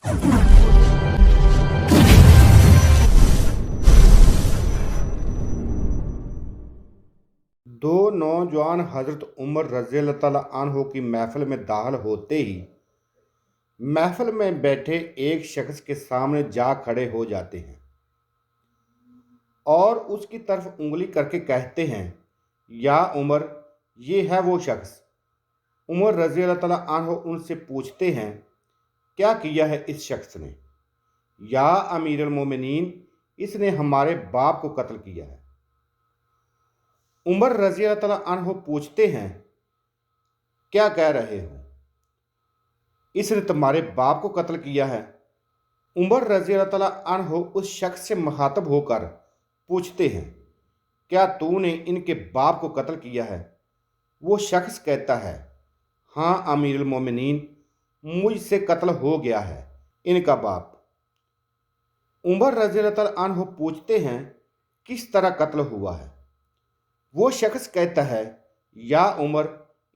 दो नौजवान हज़रत उमर रज़ी अल्लाह तआला अन्हो की महफ़िल में दाखिल होते ही महफ़िल में बैठे एक शख्स के सामने जा खड़े हो जाते हैं और उसकी तरफ उंगली करके कहते हैं, या उमर, ये है वो शख्स। उमर रज़ी अल्लाह तआला अन्हो उनसे पूछते हैं, क्या किया है इस शख्स ने? या अमीरुल मोमिनीन, इसने हमारे बाप को कत्ल किया है। उमर रज़ी अल्लाह तआला अन्हो पूछते हैं, क्या कह रहे हो? इसने तुम्हारे बाप को कत्ल किया है? उमर रज़ी अल्लाह तआला अन्हो उस शख्स से मुखातब होकर पूछते हैं, क्या तूने इनके बाप को कत्ल किया है? वो शख्स कहता है, हाँ अमीरुल मोमिनीन, मुझसे कत्ल हो गया है इनका बाप। उमर रज़ी अल्लाह तआला अन्हो पूछते हैं, किस तरह कत्ल हुआ है? वो शख्स कहता है, या उमर,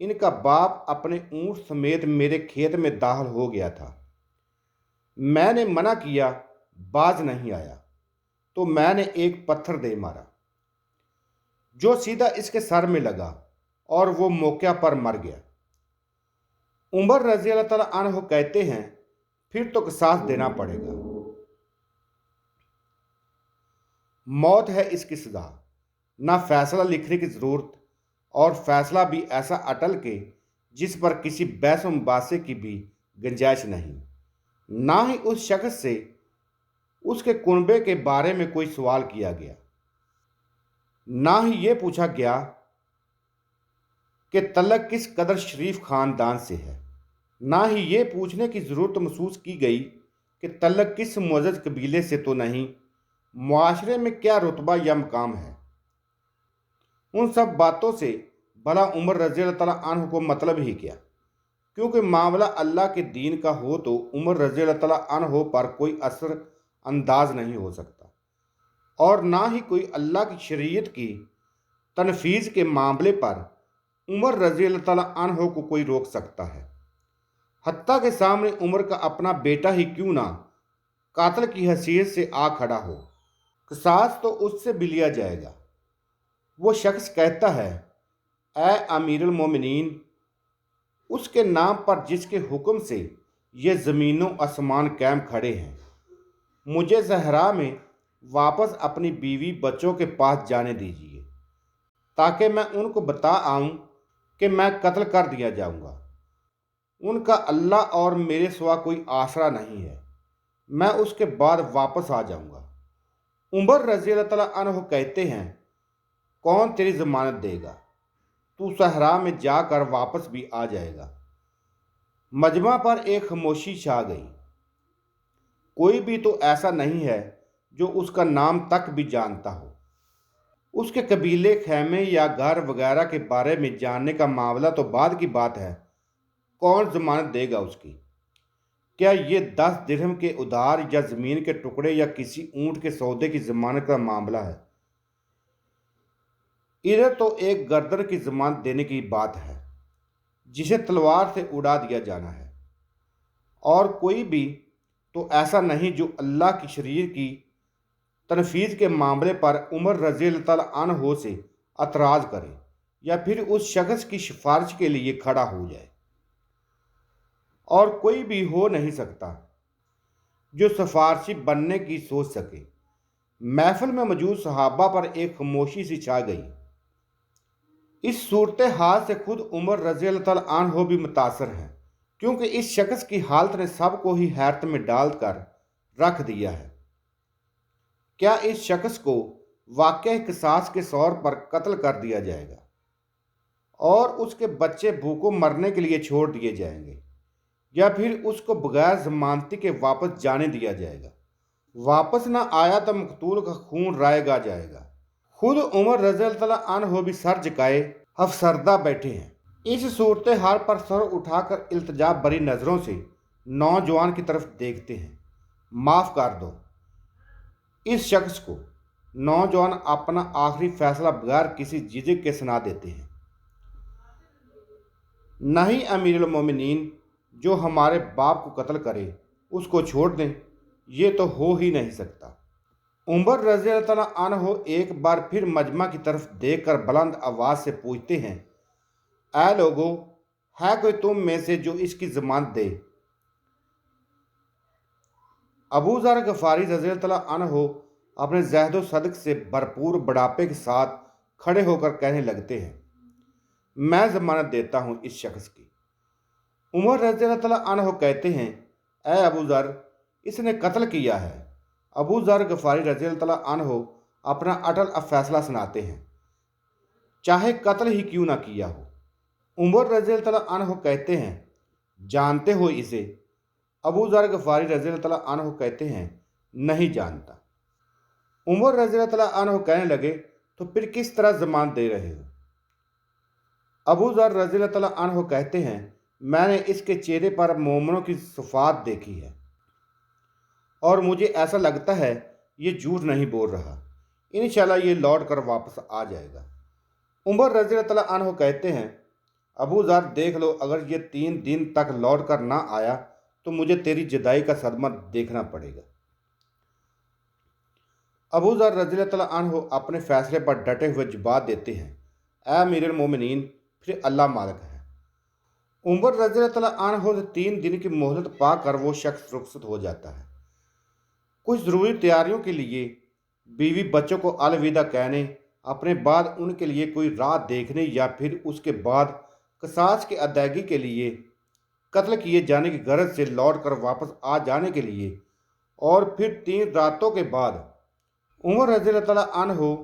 इनका बाप अपने ऊँट समेत मेरे खेत में दाखिल हो गया था। मैंने मना किया, बाज नहीं आया, तो मैंने एक पत्थर दे मारा जो सीधा इसके सर में लगा और वो मौके पर मर गया। उमर रज़ी अल्लाह तआला अन्हो कहते हैं, फिर तो क़िसास देना पड़ेगा, मौत है इसकी सज़ा, ना फैसला लिखने की ज़रूरत, और फैसला भी ऐसा अटल के जिस पर किसी बहस मुबासे की भी गुंजाइश नहीं। ना ही उस शख्स से उसके कुनबे के बारे में कोई सवाल किया गया, ना ही ये पूछा गया कि तलक किस कदर शरीफ ख़ानदान से है। ना ही ये पूछने की ज़रूरत महसूस की गई कि तलक किस मुअज़्ज़ज़ कबीले से तो नहीं, मुआशरे में क्या रुतबा या मकाम है। उन सब बातों से भला उमर रज़ी अल्लाह तआला अन्हु को मतलब ही क्या? क्योंकि मामला अल्लाह के दीन का हो तो उमर रज़ी अल्लाह तआला अन्हु पर कोई असर अंदाज नहीं हो सकता, और ना ही कोई अल्लाह की शरीयत की तनफीज़ के मामले पर उमर रज़ी अल्लाह तआला अन्हु को कोई रोक सकता है। हत्ता के सामने उमर का अपना बेटा ही क्यों ना कातिल की हैसियत से आ खड़ा हो, क़िसास तो उससे भी लिया जाएगा। वो शख्स कहता है, ए अमीरुल मोमिनीन, उसके नाम पर जिसके हुक्म से ये ज़मीनों आसमान कायम खड़े हैं, मुझे ज़हरा में वापस अपनी बीवी बच्चों के पास जाने दीजिए, ताकि मैं उनको बता आऊँ कि मैं कत्ल कर दिया जाऊँगा। उनका अल्लाह और मेरे सिवा कोई आसरा नहीं है, मैं उसके बाद वापस आ जाऊँगा। उमर रज़ी अल्लाह तआला अन्हु कहते हैं, कौन तेरी ज़मानत देगा? तू सहरा में जाकर वापस भी आ जाएगा। मजमा पर एक खामोशी छा गई। कोई भी तो ऐसा नहीं है जो उसका नाम तक भी जानता हो। उसके कबीले, खैमे या घर वगैरह के बारे में जानने का मामला तो बाद की बात है, कौन ज़मानत देगा उसकी? क्या ये 10 दिरहम के उधार या ज़मीन के टुकड़े या किसी ऊँट के सौदे की ज़मानत का मामला है? इधर तो एक गर्दन की ज़मानत देने की बात है जिसे तलवार से उड़ा दिया जाना है, और कोई भी तो ऐसा नहीं जो अल्लाह की शरीयत की तनफीज़ के मामले पर उमर रज़ी अल्लाह तआला अन्हु से एतराज़ करे या फिर उस शख्स की सिफारिश के लिए खड़ा हो जाए। और कोई भी हो नहीं सकता जो सिफारशी बनने की सोच सके। महफिल में मौजूद सहाबा पर एक खामोशी सी छा गई। इस सूरत हाल से खुद उमर रज़ी अल्लाह तआला अन्हु भी मुतासर हैं, क्योंकि इस शख्स की हालत ने सबको ही हैरत में डाल कर रख दिया है। क्या इस शख्स को वाकई क़िसास के तौर पर कत्ल कर दिया जाएगा और उसके बच्चे भूखों मरने के लिए छोड़ दिए जाएंगे, या फिर उसको बगैर ज़मानती के वापस जाने दिया जाएगा? वापस ना आया तो मकतूल का खून रायगा जाएगा। खुद उमर रज़ी अल्लाह तआला अन्हु भी सर झुकाए अफसरदा बैठे हैं। इस सूरत हाल पर सर उठाकर इल्तिजा भरी नज़रों से नौजवान की तरफ देखते हैं। माफ़ कर दो इस शख्स को। नौजवान अपना आखिरी फैसला बगैर किसी झिझक के सुना देते हैं। नहीं अमीरुल मोमिनीन, जो हमारे बाप को कत्ल करे اس کو چھوڑ دیں، یہ تو ہو ہی نہیں سکتا۔ عمر رضی اللہ تعالیٰ عنہ ایک بار پھر مجمع کی طرف دیکھ کر بلند آواز سے پوچھتے ہیں، اے لوگو، ہے کوئی تم میں سے جو اس کی ضمانت دے؟ ابو ذر غفاری رضی اللہ تعالیٰ عنہ اپنے زہد و صدق سے بھرپور بڑھاپے کے ساتھ کھڑے ہو کر کہنے لگتے ہیں، میں ضمانت دیتا ہوں اس شخص کی۔ عمر رضی اللہ تعالیٰ عنہ کہتے ہیں، اے ابو ذر، اس نے قتل کیا ہے۔ ابو ذر غفاری رضی اللہ تعالیٰ عنہ اپنا اٹل فیصلہ سناتے ہیں، چاہے قتل ہی کیوں نہ کیا ہو۔ عمر رضی اللہ تعالیٰ عنہ کہتے ہیں، جانتے ہو اسے؟ ابو ذر غفاری رضی اللہ تعالیٰ عنہ کہتے ہیں، نہیں جانتا۔ عمر رضی اللہ تعالیٰ عنہ کہنے لگے، تو پھر کس طرح ضمانت دے رہے ہو؟ ابو ذر رضی اللہ تعالیٰ عنہ کہتے ہیں، میں نے اس کے چہرے پر مومنوں کی صفات دیکھی ہے اور مجھے ایسا لگتا ہے یہ جھوٹ نہیں بول رہا، انشاءاللہ یہ لوٹ کر واپس آ جائے گا۔ عمر رضی اللہ تعالیٰ عنہ کہتے ہیں، ابو ذر دیکھ لو، اگر یہ 3 دن تک لوٹ کر نہ آیا تو مجھے تیری جدائی کا صدمہ دیکھنا پڑے گا۔ ابو ذر رضی اللہ تعالیٰ عنہ اپنے فیصلے پر ڈٹے ہوئے جواب دیتے ہیں، اے امیر المومنین، پھر اللہ مالک ہے۔ عمر رضی اللہ تعالیٰ عنہ سے 3 دن کی مہلت پا کر وہ شخص رخصت ہو جاتا ہے۔ کچھ ضروری تیاریوں کے لیے، بیوی بچوں کو الوداع کہنے، اپنے بعد ان کے لیے کوئی راہ دیکھنے یا پھر اس کے بعد قصاص کی ادائیگی کے لیے قتل کیے جانے کی غرض سے لوٹ کر واپس آ جانے کے لیے، اور پھر 3 راتوں کے بعد عمر رضی اللہ تعالیٰ عنہ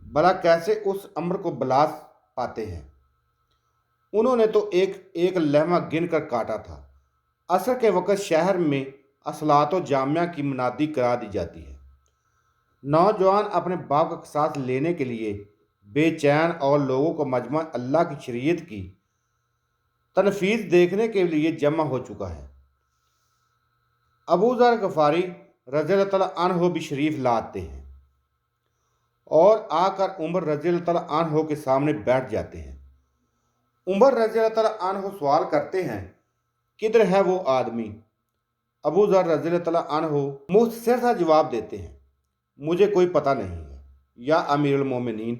بلا کیسے اس امر کو بلاس پاتے ہیں۔ انہوں نے تو ایک ایک لمحہ گن کر کاٹا تھا۔ عصر کے وقت شہر میں اصلاۃ و جامعہ کی منادی کرا دی جاتی ہے۔ نوجوان اپنے باپ کا قصاص لینے کے لیے بے چین اور لوگوں کو مجمع اللہ کی شریعت کی تنفیذ دیکھنے کے لیے جمع ہو چکا ہے۔ ابو ذر غفاری رضی اللہ تعالیٰ عنہ بھی شریف لاتے ہیں اور آ کر عمر رضی اللہ تعالیٰ عنہ کے سامنے بیٹھ جاتے ہیں۔ عمر رضی اللہ تعالیٰ عنہ سوال کرتے ہیں، کدھر ہے وہ آدمی؟ ابو ذر رضی اللہ تعالیٰ عنہ مختصر سا جواب دیتے ہیں، مجھے کوئی پتہ نہیں ہے یا امیر المومنین۔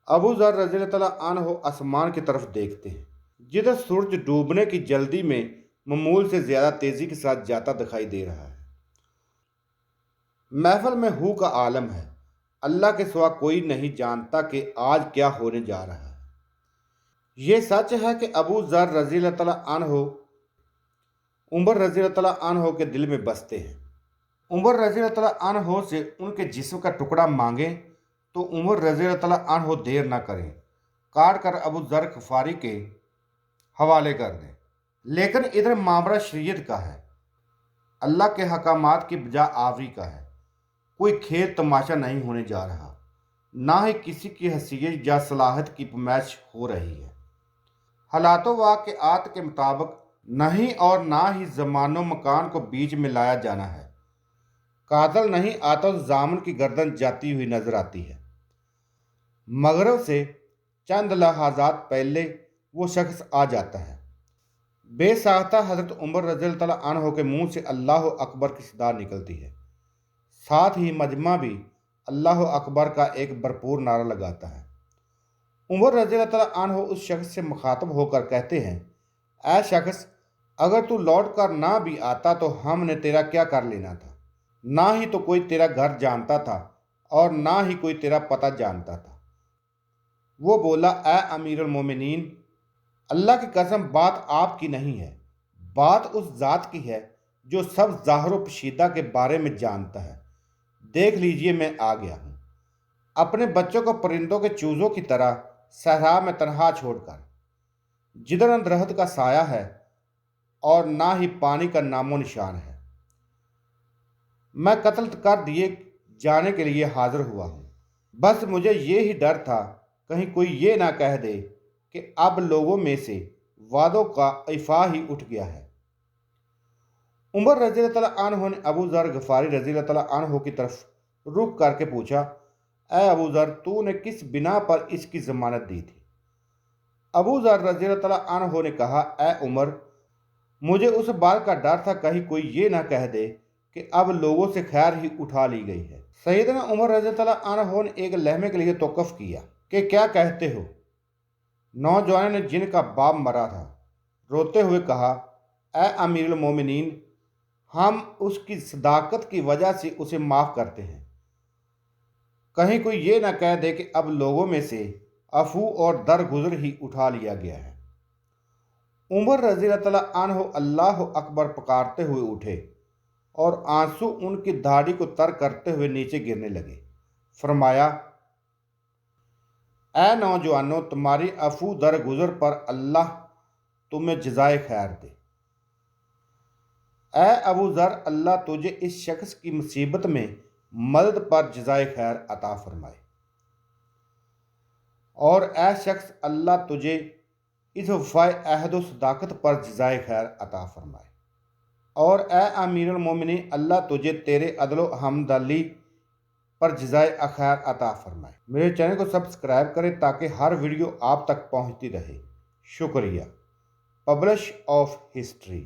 ابو ذر رضی اللہ تعالیٰ عنہ آسمان کی طرف دیکھتے ہیں، جدھر سورج ڈوبنے کی جلدی میں معمول سے زیادہ تیزی کے ساتھ جاتا دکھائی دے رہا ہے۔ محفل میں ہو کا عالم ہے، اللہ کے سوا کوئی نہیں جانتا کہ آج کیا ہونے جا رہا ہے۔ یہ سچ ہے کہ ابو ذر رضی اللہ تعالیٰ عنہ عمر رضی اللہ تعالیٰ عنہ کے دل میں بستے ہیں۔ عمر رضی اللہ تعالیٰ عنہ سے ان کے جسم کا ٹکڑا مانگیں تو عمر رضی اللہ تعالیٰ عنہ دیر نہ کریں، کاٹ کر ابو ذر غفاری کے حوالے کر دیں۔ لیکن ادھر معاملہ شریعت کا ہے، اللہ کے حکامات کی بجا آوری کا ہے۔ کوئی کھیل تماشا نہیں ہونے جا رہا، نہ ہی کسی کی حیثیت یا صلاحیت کی پمائش ہو رہی ہے۔ حالات و واقعات کے مطابق نہیں اور نہ ہی زمان و مکان کو بیچ میں لایا جانا ہے۔ قاتل نہیں آتا تو ضامن کی گردن جاتی ہوئی نظر آتی ہے۔ مغرب سے چند لحظات پہلے وہ شخص آ جاتا ہے۔ بے ساختہ حضرت عمر رضی اللہ تعالیٰ عنہ کے منہ سے اللہ اکبر کی صدا نکلتی ہے، ساتھ ہی مجمع بھی اللہ اکبر کا ایک بھرپور نعرہ لگاتا ہے۔ عمر رضی اللہ تعالیٰ عنہ اس شخص سے مخاطب ہو کر کہتے ہیں، اے شخص، اگر تو لوٹ کر نہ بھی آتا تو ہم نے تیرا کیا کر لینا تھا؟ نہ ہی تو کوئی تیرا گھر جانتا تھا اور نہ ہی کوئی تیرا پتہ جانتا تھا۔ وہ بولا، اے امیر المومنین، اللہ کی قسم بات آپ کی نہیں ہے، بات اس ذات کی ہے جو سب ظاہر و پوشیدہ کے بارے میں جانتا ہے۔ دیکھ لیجئے، میں آ گیا ہوں، اپنے بچوں کو پرندوں کے چوزوں کی طرح صحرا میں تنہا چھوڑ کر، جدھر نہ درخت کا سایہ ہے اور نہ ہی پانی کا نام و نشان ہے۔ میں قتل کر دیے جانے کے لیے حاضر ہوا ہوں، بس مجھے یہ ہی ڈر تھا کہیں کوئی یہ نہ کہہ دے کہ اب لوگوں میں سے وعدوں کا ایفا ہی اٹھ گیا ہے۔ عمر رضی اللہ تعالیٰ عنہ نے ابو ذر غفاری رضی اللہ تعالیٰ عنہ کی طرف رخ کر کے پوچھا، اے ابو ذر، تو نے کس بنا پر اس کی ضمانت دی تھی؟ ابو ذر رضی اللہ تعالیٰ عنہ نے کہا، اے عمر، मुझे उस बात का डर था कहीं कोई ये ना कह दे कि अब लोगों से खैर ही उठा ली गई है। सैयदना उमर रज़ी अल्लाह अन्हु ने एक लम्हे के लिए तौक़ुफ़ किया कि क्या कहते हो। नौजवान ने जिनका बाप मरा था रोते हुए कहा, ए अमीरुल मोमिनीन, हम उसकी सदाकत की वजह से उसे माफ़ करते हैं। कहीं कोई ये ना कह दे कि अब लोगों में से अफू और दरगुजर ही उठा लिया गया है। उमर रज़ी अल्लाह अन्हु अल्लाह अकबर पुकारते हुए उठे और आंसू उनकी दाढ़ी को तर करते हुए नीचे गिरने लगे। फरमाया, ए नौजवानों, तुम्हारी अफू दरगुजर पर अल्लाह तुम्हें जज़ाए खैर दे। ए अबू ज़र, अल्लाह तुझे इस शख्स की मुसीबत में मदद पर जज़ाए खैर अता फरमाए, और ए शख्स, अल्लाह तुझे इस वफ़ाए अहद व सदाकत पर जज़ाए खैर अता फरमाए, और ए अमीरुल मोमिनीन, अल्लाह तुझे तेरे अदल व हमदर्दी पर जज़ाए खैर अता फरमाए। मेरे चैनल को सब्सक्राइब करें ताकि हर वीडियो आप तक पहुंचती रहे। शुक्रिया। Publish of history.